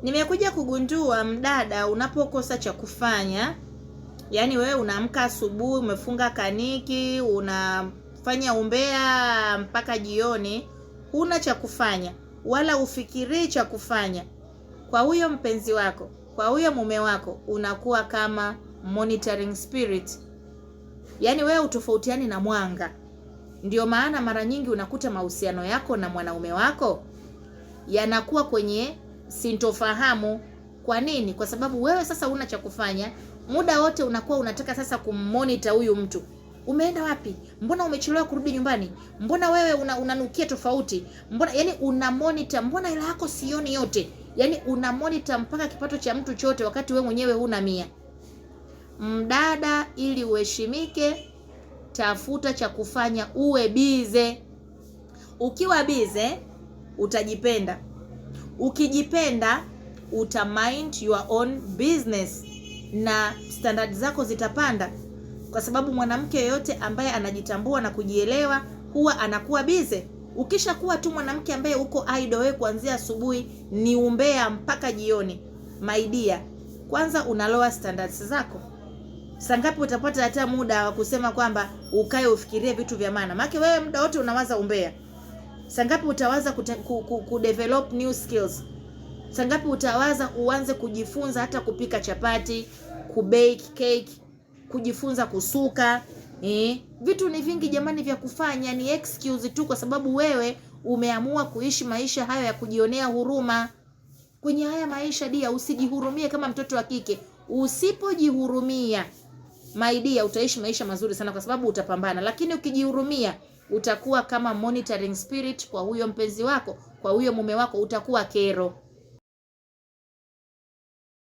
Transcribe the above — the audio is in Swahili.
Nimekuja kugundua mdada, unapokosa cha kufanya, yani wewe unaamka asubuhi, umefunga kaniki, unafanya umbea mpaka jioni, huna cha kufanya wala ufikirii cha kufanya, kwa huyo mpenzi wako, kwa huyo mume wako, unakuwa kama monitoring spirit. Yani wewe utofautiani na mwanga. Ndio maana mara nyingi unakuta mahusiano yako na mwanaume wako yanakuwa kwenye sintofahamu. Kwa nini? Kwa sababu wewe sasa huna cha kufanya, muda wote unakuwa unataka sasa kummonitor huyu mtu. Umeenda wapi? Mbona umechelewa kurudi nyumbani? Mbona wewe unanukia tofauti? Mbona, yani una monitor, mbona hela yako sioni yote? Yani una monitor mpaka kipato cha mtu chote, wakati wewe mwenyewe huna 100. Mdada, ili uheshimike, tafuta cha kufanya, uwe bize. Ukiwa bize utajipenda. Ukijipenda uta mind your own business na standard zako zitapanda, kwa sababu mwanamke yoyote ambaye anajitambua na kujielewa huwa anakuwa bize. Ukishakuwa tu mwanamke ambaye uko idle, wewe kuanzia asubuhi ni umbea mpaka jioni, my dear, kwanza unaloa standards zako. Sangapi utapata hata muda wa kusema kwamba ukae ufikirie vitu vya maana? Maana wewe muda wote unawaza umbea. Sangapi utawaza kudevelop new skills? Sangapi utawaza uanze kujifunza hata kupika chapati, kubake cake, kujifunza kusuka? Vitu ni vingi jamani vya kufanya, ni excuse tu kwa sababu wewe umeamua kuishi maisha hayo ya kujionea huruma. Kwenye haya maisha dia, usijihurumie kama mtoto wa kike. Usipojihurumia, my dear, utaishi maisha mazuri sana kwa sababu utapambana. Lakini ukijihurumia, utakuwa kama monitoring spirit kwa huyo mpenzi wako, kwa huyo mume wako, utakuwa kero.